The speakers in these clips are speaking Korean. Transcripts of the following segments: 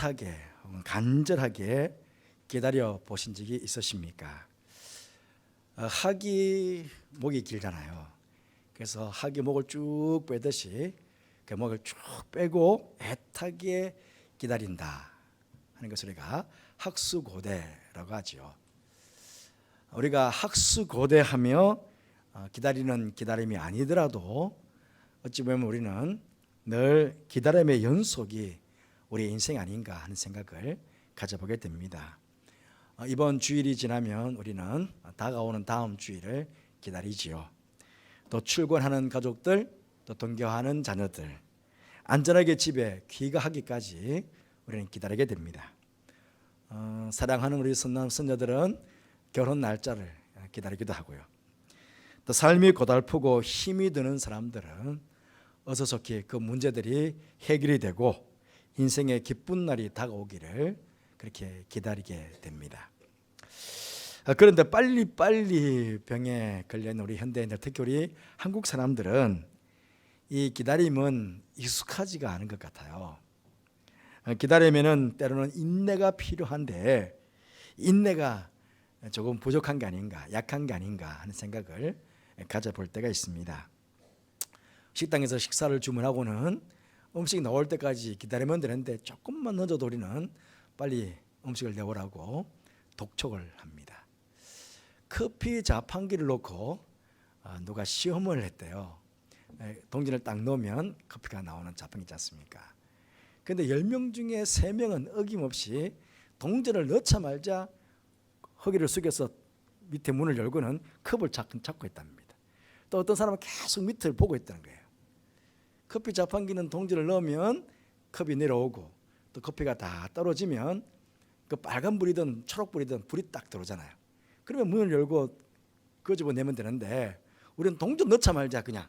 애타게 간절하게 기다려 보신 적이 있으십니까? 학이 목이 길잖아요. 그래서 학이 목을 쭉 빼듯이 그 목을 쭉 빼고 애타게 기다린다 하는 것을 우리가 학수고대라고 하죠. 우리가 학수고대하며 기다리는 기다림이 아니더라도 어찌 보면 우리는 늘 기다림의 연속이 우리의 인생 아닌가 하는 생각을 가져보게 됩니다. 이번 주일이 지나면 우리는 다가오는 다음 주일을 기다리지요. 또 출근하는 가족들, 또 등교하는 자녀들, 안전하게 집에 귀가하기까지 우리는 기다리게 됩니다. 사랑하는 우리 손녀들은 결혼 날짜를 기다리기도 하고요. 또 삶이 고달프고 힘이 드는 사람들은 어서 좋게 그 문제들이 해결이 되고 인생의 기쁜 날이 다가오기를 그렇게 기다리게 됩니다. 그런데 빨리빨리 병에 걸려있는 우리 현대인들, 특히 우리 한국 사람들은 이 기다림은 익숙하지가 않은 것 같아요. 기다리면은 때로는 인내가 필요한데 인내가 조금 부족한 게 아닌가, 약한 게 아닌가 하는 생각을 가져볼 때가 있습니다. 식당에서 식사를 주문하고는 음식 나올 때까지 기다리면 되는데 조금만 늦어도 우리는 빨리 음식을 내오라고 독촉을 합니다. 커피 자판기를 놓고 누가 시험을 했대요. 동전을 딱 넣으면 커피가 나오는 자판기 있지 않습니까? 그런데 10명 중에 3명은 어김없이 동전을 넣자 말자 허리를 숙여서 밑에 문을 열고는 컵을 잡고 있답니다. 또 어떤 사람은 계속 밑을 보고 있다는 거예요. 커피 자판기는 동전을 넣으면 컵이 내려오고 또 커피가 다 떨어지면 그 빨간 불이든 초록 불이든 불이 딱 들어오잖아요. 그러면 문을 열고 끄집어내면 되는데 우리는 동전 넣자 말자 그냥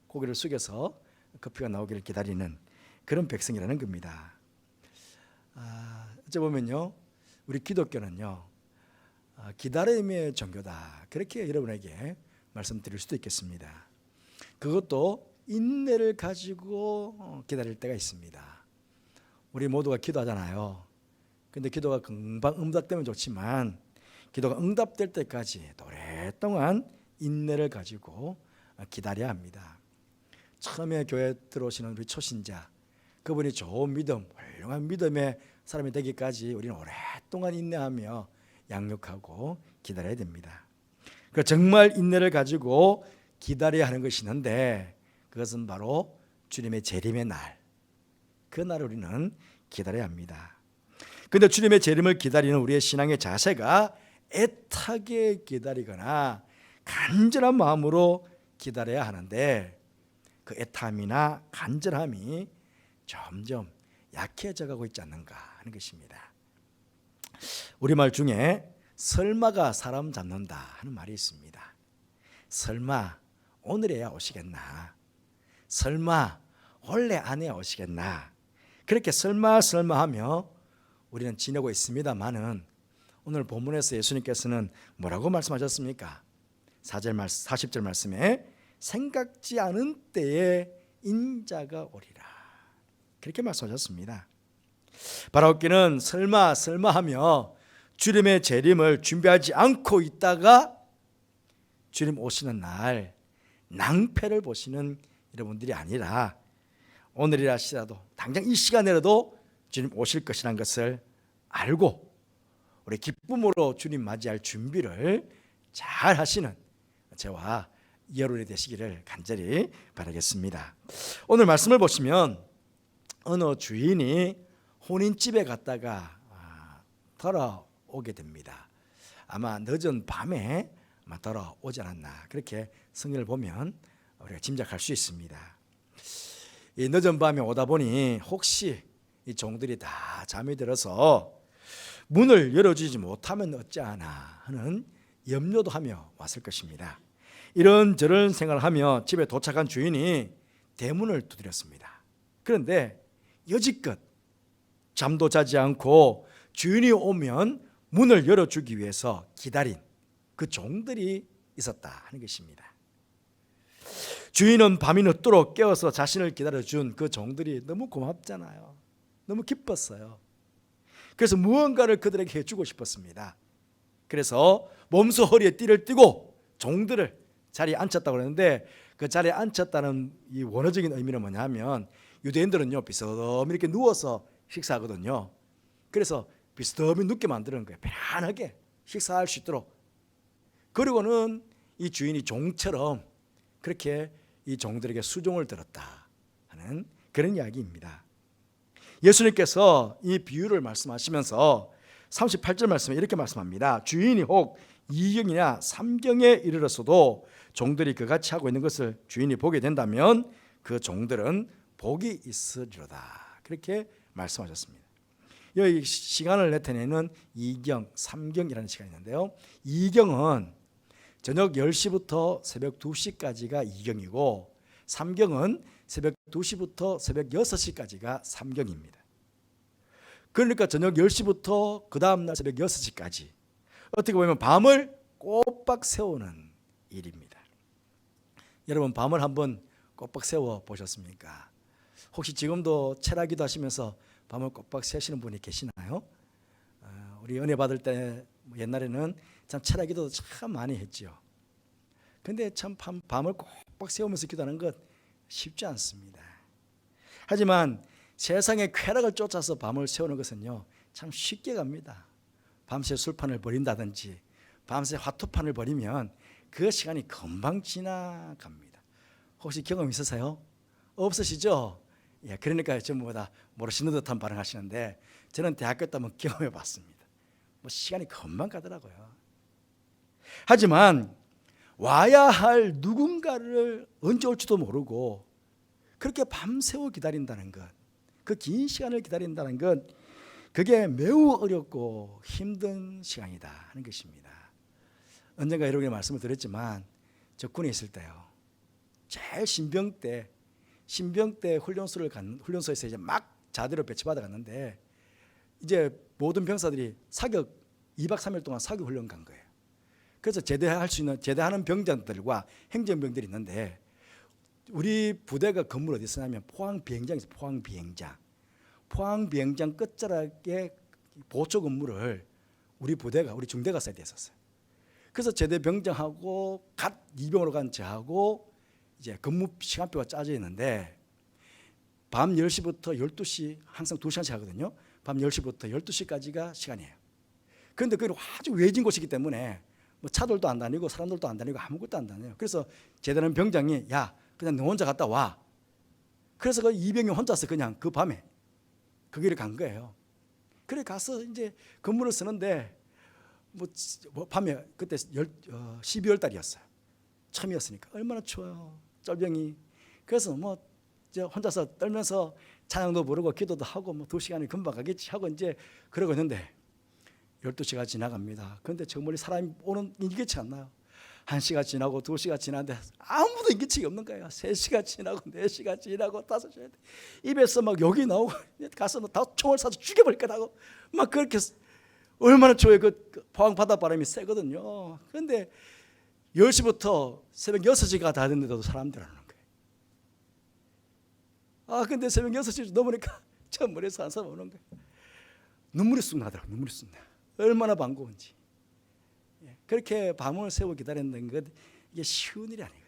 고개를 숙여서 커피가 나오기를 기다리는 그런 백성이라는 겁니다. 어째 보면요, 우리 기독교는요 기다림의 종교다, 그렇게 여러분에게 말씀드릴 수도 있겠습니다. 그것도 인내를 가지고 기다릴 때가 있습니다. 우리 모두가 기도하잖아요. 근데 기도가 금방 응답되면 좋지만 기도가 응답될 때까지 오랫동안 인내를 가지고 기다려야 합니다. 처음에 교회 들어오시는 우리 초신자, 그분이 좋은 믿음, 훌륭한 믿음의 사람이 되기까지 우리는 오랫동안 인내하며 양육하고 기다려야 됩니다. 정말 인내를 가지고 기다려야 하는 것이 있는데 그것은 바로 주님의 재림의 날, 그 날을 우리는 기다려야 합니다. 그런데 주님의 재림을 기다리는 우리의 신앙의 자세가 애타게 기다리거나 간절한 마음으로 기다려야 하는데 그 애탐이나 간절함이 점점 약해져 가고 있지 않는가 하는 것입니다. 우리말 중에 설마가 사람 잡는다 하는 말이 있습니다. 설마 오늘에야 오시겠나, 설마 원래 안에 오시겠나, 그렇게 설마 하며 우리는 지내고 있습니다만은 오늘 본문에서 예수님께서는 뭐라고 말씀하셨습니까? 40절 말씀에 생각지 않은 때에 인자가 오리라, 그렇게 말씀하셨습니다. 바라옵기는 설마 하며 주님의 재림을 준비하지 않고 있다가 주님 오시는 날 낭패를 보시는 여러분들이 아니라 오늘이라 할지라도 당장 이 시간에라도 주님 오실 것이라는 것을 알고 우리 기쁨으로 주님 맞이할 준비를 잘 하시는 저와 여러분이 되시기를 간절히 바라겠습니다. 오늘 말씀을 보시면 어느 주인이 혼인집에 갔다가 돌아오게 됩니다. 아마 늦은 밤에 돌아오지 않았나, 그렇게 성경을 보면 우리가 짐작할 수 있습니다. 이 늦은 밤에 오다 보니 혹시 이 종들이 다 잠이 들어서 문을 열어주지 못하면 어찌하나 하는 염려도 하며 왔을 것입니다. 이런저런 생각을 하며 집에 도착한 주인이 대문을 두드렸습니다. 그런데 여지껏 잠도 자지 않고 주인이 오면 문을 열어주기 위해서 기다린 그 종들이 있었다 하는 것입니다. 주인은 밤이 늦도록 깨어서 자신을 기다려준 그 종들이 너무 고맙잖아요. 너무 기뻤어요. 그래서 무언가를 그들에게 해주고 싶었습니다. 그래서 몸소 허리에 띠를 띠고 종들을 자리에 앉혔다고 그러는데, 그 자리에 앉혔다는 이 원어적인 의미는 뭐냐면, 유대인들은요 비스듬히 이렇게 누워서 식사하거든요. 그래서 비스듬히 눕게 만드는 거예요. 편안하게 식사할 수 있도록. 그리고는 이 주인이 종처럼 그렇게 이 종들에게 수종을 들었다 하는 그런 이야기입니다. 예수님께서 이 비유를 말씀하시면서 38절 말씀에 이렇게 말씀합니다. 주인이 혹 2경이나 3경에 이르렀어도 종들이 그같이 하고 있는 것을 주인이 보게 된다면 그 종들은 복이 있으리로다. 그렇게 말씀하셨습니다. 여기 시간을 나타내는 2경, 3경이라는 시간이 있는데요. 2경은 저녁 10시부터 새벽 2시까지가 2경이고, 3경은 새벽 2시부터 새벽 6시까지가 3경입니다. 그러니까 저녁 10시부터 그 다음날 새벽 6시까지 어떻게 보면 밤을 꼬박 세우는 일입니다. 여러분 밤을 한번 꼬박 세워 보셨습니까? 혹시 지금도 철야기도 하시면서 밤을 꼬박 새시는 분이 계시나요? 우리 은혜 받을 때 옛날에는 참 철야기도 참 많이 했죠. 근데 참 밤을 꼬박 세우면서 기도하는 것 쉽지 않습니다. 하지만 세상의 쾌락을 쫓아서 밤을 세우는 것은요 참 쉽게 갑니다. 밤새 술판을 벌인다든지 밤새 화투판을 벌이면 그 시간이 금방 지나갑니다. 혹시 경험 있으세요? 없으시죠? 예, 그러니까 전부 다 모르시는 듯한 반응하시는데, 저는 대학교 때 한번 경험해 봤습니다. 뭐 시간이 금방 가더라고요. 하지만 와야 할 누군가를 언제 올지도 모르고 그렇게 밤새워 기다린다는 것, 그 긴 시간을 기다린다는 것, 그게 매우 어렵고 힘든 시간이다 하는 것입니다. 언젠가 여러분께 말씀을 드렸지만, 저 군에 있을 때요, 제일 신병 때 훈련소에서 이제 막 자대로 배치받아 갔는데, 이제 모든 병사들이 사격 2박 3일 동안 사격 훈련 간 거예요. 그래서 제대하는 병장들과 행정병들이 있는데, 우리 부대가 건물 어디 있었냐면 포항 비행장에서 포항 비행장 끝자락에 보초 건물을 우리 중대가 써야 됐었어요. 그래서 제대 병장하고 갓 이병으로 간 저하고 이제 근무 시간표가 짜져 있는데, 밤 10시부터 12시, 항상 2시간씩 하거든요. 밤 10시부터 12시까지가 시간이에요. 그런데 그게 아주 외진 곳이기 때문에 뭐 차들도 안 다니고 사람들도 안 다니고 아무것도 안 다녀요. 그래서 제대하는 병장이 야 그냥 너 혼자 갔다 와. 그래서 그 이병이 혼자서 그냥 그 밤에 그 길을 간 거예요. 그래 가서 이제 근무를 쓰는데 뭐 밤에 그때 12월 달이었어요. 처음이었으니까 얼마나 추워요. 쫄병이. 그래서 뭐 혼자서 떨면서 찬양도 부르고 기도도 하고 뭐 2시간이 금방 가겠지 하고 이제 그러고 있는데 12시가 지나갑니다. 그런데 저 멀리 사람이 오는 인기치 않나요? 1시가 지나고 2시가 지나는데 아무도 인기치가 없는 거예요. 3시가 지나고 4시가 지나고 5시가 입에서 막 욕이 나오고 가서 다 총을 쏴서 죽여버릴 거라고 막 그렇게 얼마나 좋아요. 그 포항 바닷바람이 세거든요. 그런데 10시부터 새벽 6시가 다 됐는데도 사람들 안 오는 거예요. 근데 새벽 6시 넘으니까 저 머리에서 한 사람 오는 거예요. 눈물이 쑥 나더라고요. 눈물이 쑥 나. 얼마나 반가운지. 그렇게 밤을 새워 기다린다는 것, 이게 쉬운 일이 아니거든요.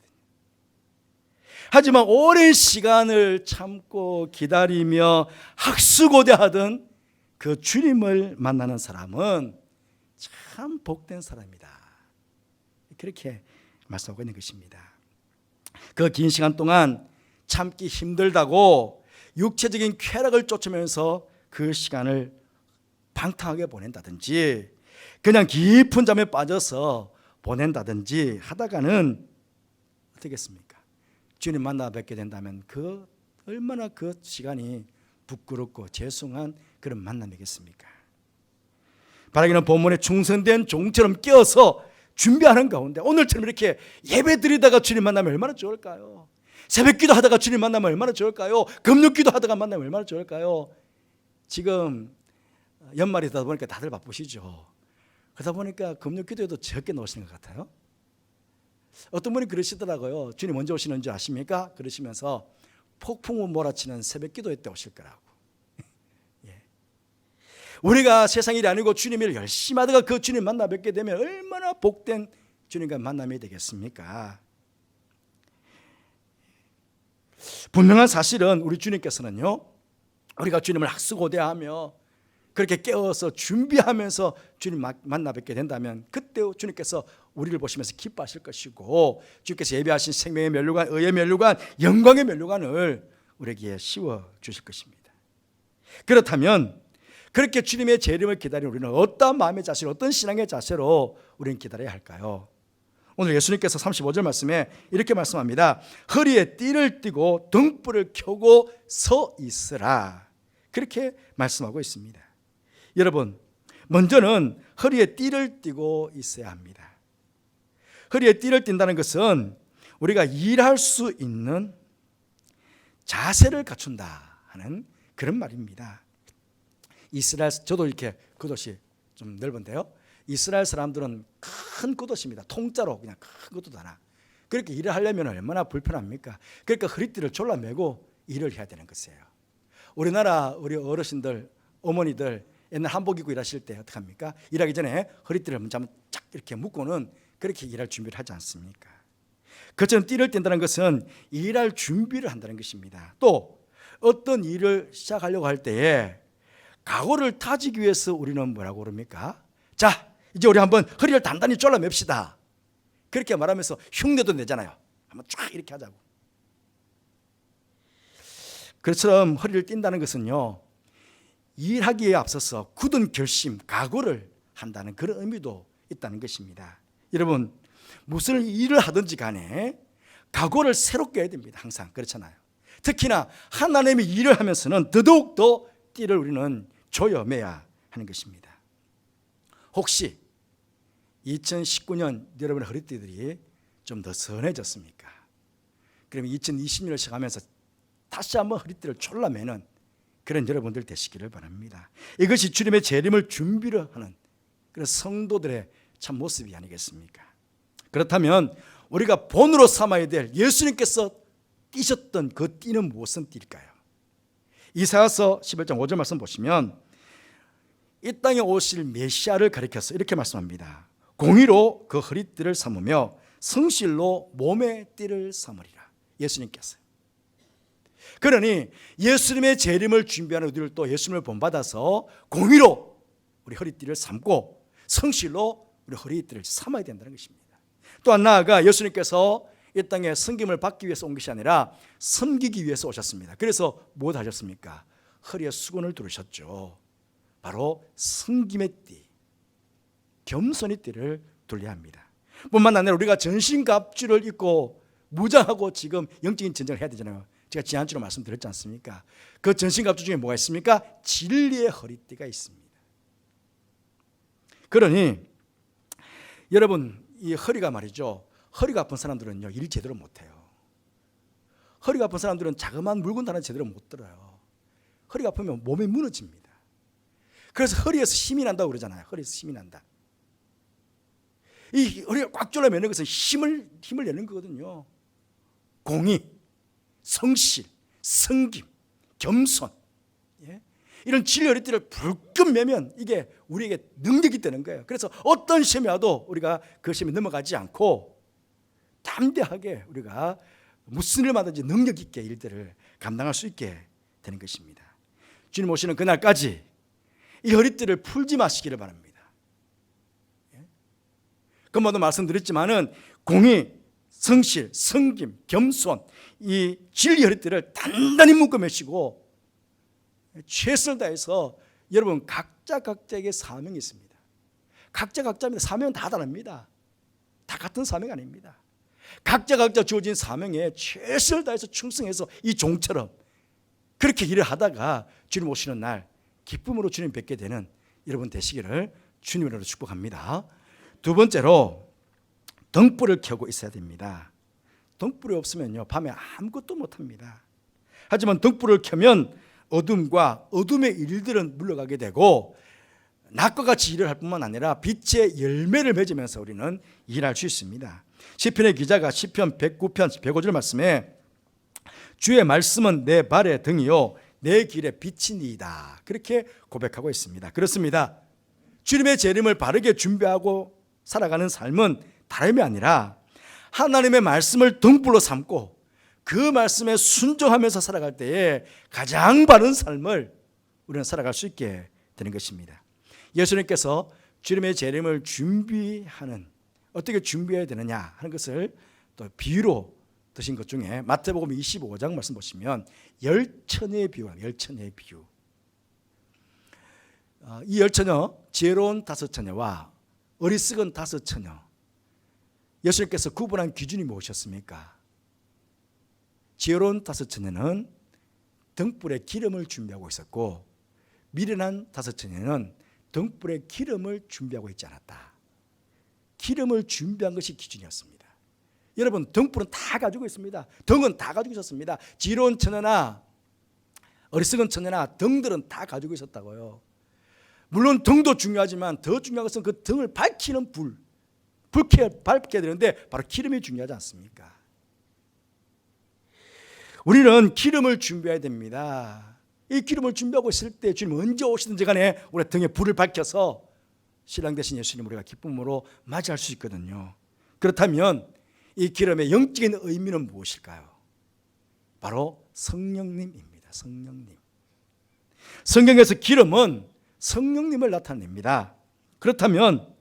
하지만 오랜 시간을 참고 기다리며 학수고대하던 그 주님을 만나는 사람은 참 복된 사람이다. 그렇게 말씀하고 있는 것입니다. 그 긴 시간 동안 참기 힘들다고 육체적인 쾌락을 쫓으면서 그 시간을 방탕하게 보낸다든지 그냥 깊은 잠에 빠져서 보낸다든지 하다가는 어떻겠습니까? 주님 만나 뵙게 된다면 얼마나 그 시간이 부끄럽고 죄송한 그런 만남이겠습니까? 바라기는 본문에 충성된 종처럼 끼어서 준비하는 가운데 오늘처럼 이렇게 예배 드리다가 주님 만나면 얼마나 좋을까요? 새벽기도 하다가 주님 만나면 얼마나 좋을까요? 금요기도 하다가 만나면 얼마나 좋을까요? 지금 연말이다 보니까 다들 바쁘시죠. 그러다 보니까 금요기도에도 적게 나오시는 것 같아요. 어떤 분이 그러시더라고요. 주님 언제 오시는 줄 아십니까? 그러시면서 폭풍우 몰아치는 새벽기도회 때 오실 거라고. 예. 우리가 세상 일이 아니고 주님 일을 열심히 하다가 그 주님 만나 뵙게 되면 얼마나 복된 주님과 만남이 되겠습니까? 분명한 사실은 우리 주님께서는요, 우리가 주님을 학수고대하며 그렇게 깨어서 준비하면서 주님 만나 뵙게 된다면 그때 주님께서 우리를 보시면서 기뻐하실 것이고, 주님께서 예비하신 생명의 면류관, 의의 면류관, 영광의 면류관을 우리에게 씌워 주실 것입니다. 그렇다면 그렇게 주님의 재림을 기다리는 우리는 어떤 마음의 자세로, 어떤 신앙의 자세로 우리는 기다려야 할까요? 오늘 예수님께서 35절 말씀에 이렇게 말씀합니다. 허리에 띠를 띠고 등불을 켜고 서 있으라. 그렇게 말씀하고 있습니다. 여러분, 먼저는 허리에 띠를 띠고 있어야 합니다. 허리에 띠를 띈다는 것은 우리가 일할 수 있는 자세를 갖춘다 하는 그런 말입니다. 이스라엘, 저도 이렇게 겉옷이 좀 넓은데요, 이스라엘 사람들은 큰 겉옷입니다. 통짜로 그냥 큰 겉옷 하나. 그렇게 일을 하려면 얼마나 불편합니까? 그러니까 허리띠를 졸라매고 일을 해야 되는 것이에요. 우리나라 우리 어르신들, 어머니들 옛날 한복 입고 일하실 때 어떻게 합니까? 일하기 전에 허리띠를 먼저 쫙 이렇게 묶고는 그렇게 일할 준비를 하지 않습니까? 그처럼 띠를 띈다는 것은 일할 준비를 한다는 것입니다. 또 어떤 일을 시작하려고 할 때에 각오를 다지기 위해서 우리는 뭐라고 그럽니까? 자, 이제 우리 한번 허리를 단단히 졸라맵시다. 그렇게 말하면서 흉내도 내잖아요. 한번 쫙 이렇게 하자고. 그처럼 허리를 띈다는 것은요, 일하기에 앞서서 굳은 결심, 각오를 한다는 그런 의미도 있다는 것입니다. 여러분, 무슨 일을 하든지 간에 각오를 새롭게 해야 됩니다. 항상 그렇잖아요. 특히나 하나님의 일을 하면서는 더더욱 더 띠를 우리는 조여매야 하는 것입니다. 혹시 2019년 여러분의 허리띠들이 좀 더 선해졌습니까? 그러면 2020년을 시작하면서 다시 한번 허리띠를 졸라매는 그런 여러분들 되시기를 바랍니다. 이것이 주님의 재림을 준비를 하는 그런 성도들의 참 모습이 아니겠습니까? 그렇다면 우리가 본으로 삼아야 될 예수님께서 띠셨던 그 띠는 무슨 띠일까요? 이사야서 11장 5절 말씀 보시면 이 땅에 오실 메시아를 가리켜서 이렇게 말씀합니다. 공의로 그 허리띠를 삼으며 성실로 몸의 띠를 삼으리라. 예수님께서. 그러니 예수님의 재림을 준비하는 우리들도 예수님을 본받아서 공의로 우리 허리띠를 삼고 성실로 우리 허리띠를 삼아야 된다는 것입니다. 또한 나아가 예수님께서 이 땅에 섬김을 받기 위해서 온 것이 아니라 섬기기 위해서 오셨습니다. 그래서 무엇 하셨습니까? 허리에 수건을 두르셨죠. 바로 섬김의 띠, 겸손의 띠를 둘러야 합니다. 뿐만 아니라 우리가 전신갑주를 입고 무장하고 지금 영적인 전쟁을 해야 되잖아요. 제가 지난주로 말씀드렸지 않습니까? 그 전신갑주 중에 뭐가 있습니까? 진리의 허리띠가 있습니다. 그러니 여러분, 이 허리가 말이죠, 허리가 아픈 사람들은요, 일 제대로 못해요. 허리가 아픈 사람들은 자그마한 물건 하나 제대로 못 들어요. 허리가 아프면 몸이 무너집니다. 그래서 허리에서 힘이 난다고 그러잖아요. 허리에서 힘이 난다. 이 허리가 꽉 졸라매는 것은 힘을 내는 거거든요. 공의, 성실, 성김, 겸손, 이런 진리 허리띠를 불끈 매면 이게 우리에게 능력이 되는 거예요. 그래서 어떤 시험이 와도 우리가 그 시험에 넘어가지 않고 담대하게 우리가 무슨 일을 하든지 능력 있게 일들을 감당할 수 있게 되는 것입니다. 주님 오시는 그날까지 이 허리띠를 풀지 마시기를 바랍니다. 그만도 말씀드렸지만은 공의, 성실, 성김, 겸손, 이 진리 허리띠를 단단히 묶어 매시고 최선을 다해서 여러분 각자에게 사명이 있습니다. 각자입니다. 사명은 다 다릅니다. 다 같은 사명 아닙니다. 각자 주어진 사명에 최선을 다해서 충성해서 이 종처럼 그렇게 일을 하다가 주님 오시는 날 기쁨으로 주님 뵙게 되는 여러분 되시기를 주님으로 축복합니다. 두 번째로 등불을 켜고 있어야 됩니다. 등불이 없으면요, 밤에 아무것도 못합니다. 하지만 등불을 켜면 어둠과 어둠의 일들은 물러가게 되고 낮과 같이 일을 할 뿐만 아니라 빛의 열매를 맺으면서 우리는 일할 수 있습니다. 시편의 기자가 시편 109편 105절 말씀에 주의 말씀은 내 발의 등이요 내 길에 빛이니이다. 그렇게 고백하고 있습니다. 그렇습니다. 주님의 재림을 바르게 준비하고 살아가는 삶은 다름이 아니라 하나님의 말씀을 등불로 삼고 그 말씀에 순종하면서 살아갈 때에 가장 바른 삶을 우리는 살아갈 수 있게 되는 것입니다. 예수님께서 주님의 재림을 준비하는, 어떻게 준비해야 되느냐 하는 것을 또 비유로 드신 것 중에 마태복음 25장 말씀 보시면 열처녀의 비유, 열처녀의 비유. 이 열처녀, 지혜로운 5처녀와 어리석은 5처녀, 예수님께서 구분한 기준이 무엇이었습니까? 지혜로운 5처녀는 등불에 기름을 준비하고 있었고, 미련한 5처녀는 등불에 기름을 준비하고 있지 않았다. 기름을 준비한 것이 기준이었습니다. 여러분, 등불은 다 가지고 있습니다. 등은 다 가지고 있었습니다. 지혜로운 처녀나 어리석은 처녀나 등들은 다 가지고 있었다고요. 물론 등도 중요하지만 더 중요한 것은 그 등을 밝히는 불쾌 밝게 되는데 바로 기름이 중요하지 않습니까? 우리는 기름을 준비해야 됩니다. 이 기름을 준비하고 있을 때 주님 언제 오시든지 간에 우리 등에 불을 밝혀서 신랑 되신 예수님 우리가 기쁨으로 맞이할 수 있거든요. 그렇다면 이 기름의 영적인 의미는 무엇일까요? 바로 성령님입니다. 성령님. 성경에서 기름은 성령님을 나타냅니다. 그렇다면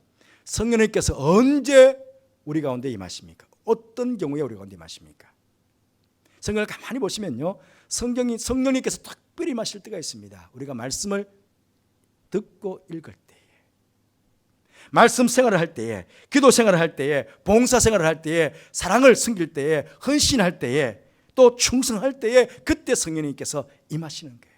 성령님께서 언제 우리 가운데 임하십니까? 어떤 경우에 우리 가운데 임하십니까? 성경을 가만히 보시면요, 성령님께서 특별히 임하실 때가 있습니다. 우리가 말씀을 듣고 읽을 때에, 말씀 생활을 할 때에, 기도 생활을 할 때에, 봉사 생활을 할 때에, 사랑을 섬길 때에, 헌신할 때에, 또 충성할 때에, 그때 성령님께서 임하시는 거예요.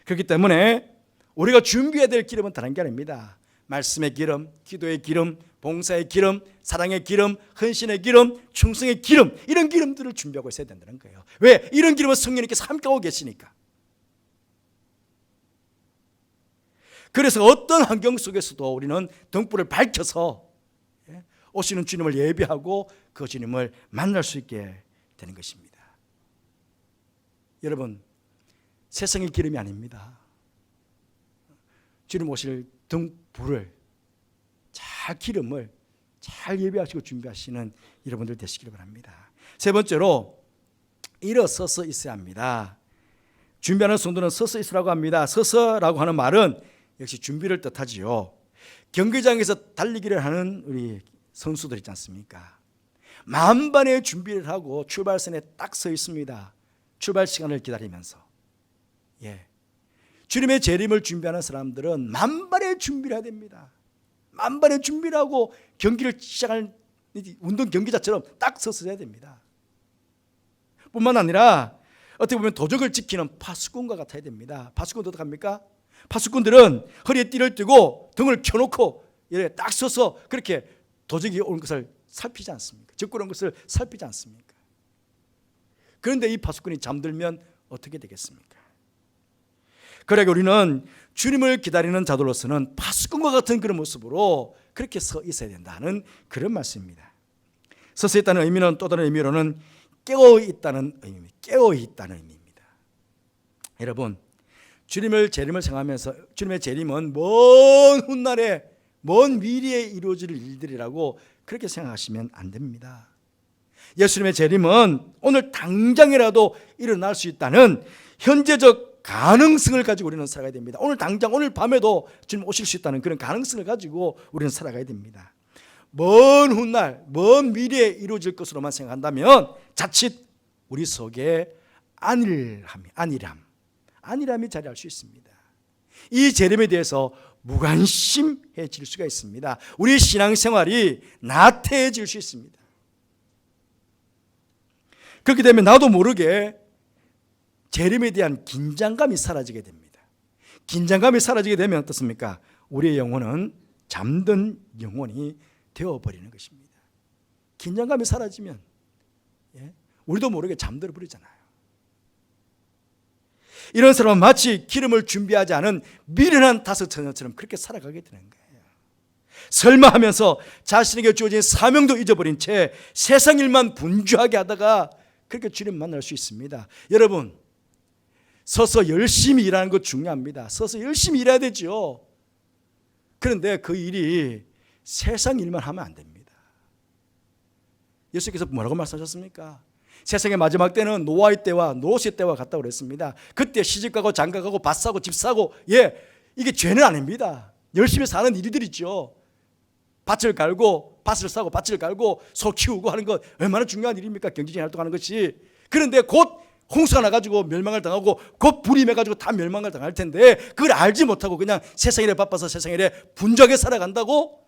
그렇기 때문에 우리가 준비해야 될 기름은 다른 게 아닙니다. 말씀의 기름, 기도의 기름, 봉사의 기름, 사랑의 기름, 헌신의 기름, 충성의 기름, 이런 기름들을 준비하고 있어야 된다는 거예요. 왜? 이런 기름은 성령님께서 함께하고 계시니까. 그래서 어떤 환경 속에서도 우리는 등불을 밝혀서 오시는 주님을 예배하고 그 주님을 만날 수 있게 되는 것입니다. 여러분, 세상의 기름이 아닙니다. 주님 오실 등불을 기름을 잘 예배하시고 준비하시는 여러분들 되시기를 바랍니다. 세 번째로, 일어서서 있어야 합니다. 준비하는 성도는 서서 있으라고 합니다. 서서라고 하는 말은 역시 준비를 뜻하지요. 경기장에서 달리기를 하는 우리 선수들 있지 않습니까? 만반의 준비를 하고 출발선에 딱 서 있습니다. 출발 시간을 기다리면서. 주님의 재림을 준비하는 사람들은 만반의 준비를 해야 됩니다. 만반의 준비를 하고 경기를 시작할 운동 경기자처럼 딱 서서 해야 됩니다. 뿐만 아니라 어떻게 보면 도적을 지키는 파수꾼과 같아야 됩니다. 파수꾼도 어떡합니까? 파수꾼들은 허리에 띠를 띠고 등을 켜놓고 이렇게 딱 서서 그렇게 도적이 온 것을 살피지 않습니까? 적군 온 것을 살피지 않습니까? 그런데 이 파수꾼이 잠들면 어떻게 되겠습니까? 그러니까 우리는 주님을 기다리는 자들로서는 파수꾼과 같은 그런 모습으로 그렇게 서 있어야 된다는 그런 말씀입니다. 서서 있다는 의미는 또 다른 의미로는 깨어 있다는 의미입니다. 깨어 있다는 의미입니다. 여러분, 주님의 재림을 생각하면서 주님의 재림은 먼 훗날에 먼 미래에 이루어질 일들이라고 그렇게 생각하시면 안 됩니다. 예수님의 재림은 오늘 당장이라도 일어날 수 있다는 현재적 가능성을 가지고 우리는 살아가야 됩니다. 오늘 당장, 오늘 밤에도 주님 오실 수 있다는 그런 가능성을 가지고 우리는 살아가야 됩니다. 먼 훗날, 먼 미래에 이루어질 것으로만 생각한다면 자칫 우리 속에 안일함이 자리할 수 있습니다. 이 재림에 대해서 무관심해질 수가 있습니다. 우리 신앙생활이 나태해질 수 있습니다. 그렇게 되면 나도 모르게 재림에 대한 긴장감이 사라지게 됩니다. 긴장감이 사라지게 되면 어떻습니까? 우리의 영혼은 잠든 영혼이 되어버리는 것입니다. 긴장감이 사라지면 우리도 모르게 잠들어 버리잖아요. 이런 사람은 마치 기름을 준비하지 않은 미련한 5처녀처럼 그렇게 살아가게 되는 거예요. 설마 하면서 자신에게 주어진 사명도 잊어버린 채 세상 일만 분주하게 하다가 그렇게 주님 만날 수 있습니다. 여러분, 서서 열심히 일하는 거 중요합니다. 서서 열심히 일해야 되죠. 그런데 그 일이 세상 일만 하면 안 됩니다. 예수께서 뭐라고 말씀하셨습니까? 세상의 마지막 때는 노아의 때와 노세 때와 같다고 그랬습니다. 그때 시집가고 장가가고 밭 사고 집 사고, 이게 죄는 아닙니다. 열심히 사는 일들이죠. 밭을 갈고 밭을 사고 밭을 갈고 소 키우고 하는 것 얼마나 중요한 일입니까? 경제적인 활동하는 것이. 그런데 곧 홍수가 나가지고 멸망을 당하고 곧 불이 맺어가지고 다 멸망을 당할 텐데 그걸 알지 못하고 그냥 세상 일에 바빠서 세상 일에 분주하게 살아간다고?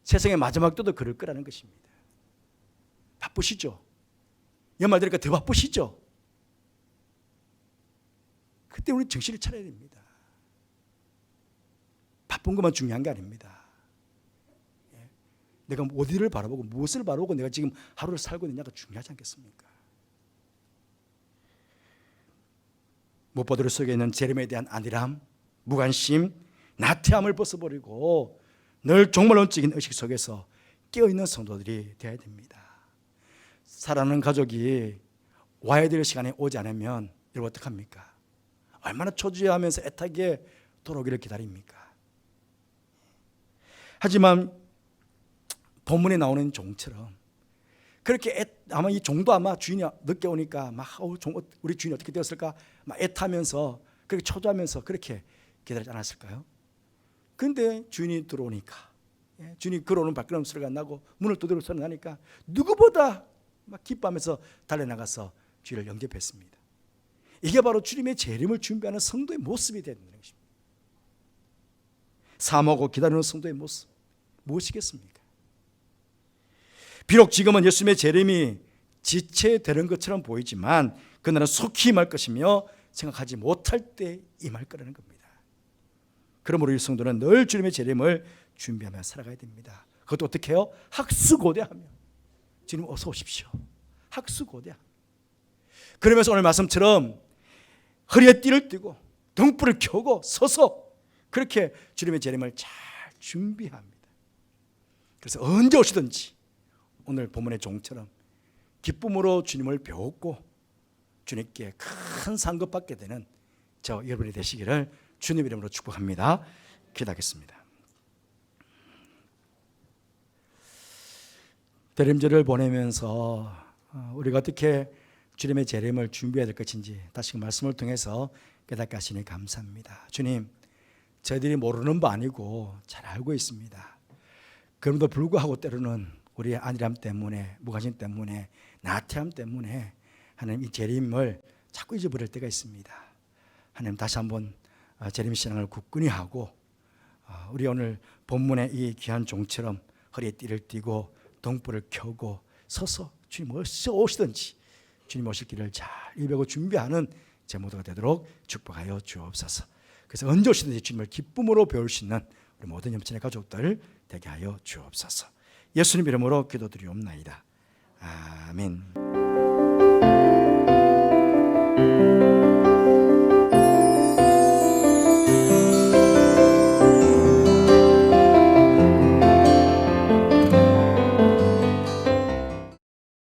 세상의 마지막 때도 그럴 거라는 것입니다. 바쁘시죠? 연말 되니까 더 바쁘시죠? 그때 우리 정신을 차려야 됩니다. 바쁜 것만 중요한 게 아닙니다. 내가 어디를 바라보고 무엇을 바라보고 내가 지금 하루를 살고 있느냐가 중요하지 않겠습니까? 무엇보다도 속에 있는 재림에 대한 안일함, 무관심, 나태함을 벗어버리고 늘 종말론적인 의식 속에서 깨어있는 성도들이 되어야 됩니다. 사랑하는 가족이 와야 될 시간에 오지 않으면 여러분 어떡합니까? 얼마나 초조해하면서 애타게 돌아오기를 기다립니까? 하지만 본문에 나오는 종처럼 그렇게 아마 이 종도 아마 주인이 늦게 오니까 막 우리 주인이 어떻게 되었을까 막 애타면서 그렇게 초조하면서 그렇게 기다리지 않았을까요? 그런데 주인이 들어오니까, 주인이 걸어오는 발걸음 소리가 나고 문을 두드리는 소리가 나니까 누구보다 막 기뻐하면서 달려나가서 주인을 영접했습니다. 이게 바로 주님의 재림을 준비하는 성도의 모습이 되는 것입니다. 사모하고 기다리는 성도의 모습 무엇이겠습니까? 비록 지금은 예수님의 재림이 지체되는 것처럼 보이지만 그날은 속히 임할 것이며 생각하지 못할 때 임할 거라는 겁니다. 그러므로 우리 성도는 늘 주님의 재림을 준비하며 살아가야 됩니다. 그것도 어떻게 해요? 학수고대하며. 주님 어서 오십시오. 학수고대하며. 그러면서 오늘 말씀처럼 허리에 띠를 띠고 등불을 켜고 서서 그렇게 주님의 재림을 잘 준비합니다. 그래서 언제 오시든지 오늘 본문의 종처럼 기쁨으로 주님을 배웠고 주님께 큰 상급 받게 되는 저 여러분이 되시기를 주님 이름으로 축복합니다. 기도하겠습니다. 대림절을 보내면서 우리가 어떻게 주님의 재림을 준비해야 될 것인지 다시 그 말씀을 통해서 깨닫게 하시니 감사합니다. 주님, 저희들이 모르는 바 아니고 잘 알고 있습니다. 그럼에도 불구하고 때로는 우리의 안일함 때문에, 무관심 때문에, 나태함 때문에 하나님 이 재림을 자꾸 잊어버릴 때가 있습니다. 하나님 다시 한번 재림 신앙을 굳건히 하고 우리 오늘 본문의 이 귀한 종처럼 허리에 띠를 띠고 등불을 켜고 서서 주님 어디서 오시든지 주님 오실 길을 잘 일배고 준비하는 제 모두가 되도록 축복하여 주옵소서. 그래서 언제 오시든지 주님을 기쁨으로 배울 수 있는 우리 모든 염친의 가족들 되게 하여 주옵소서. 예수님 이름으로 기도드리옵나이다. 아멘.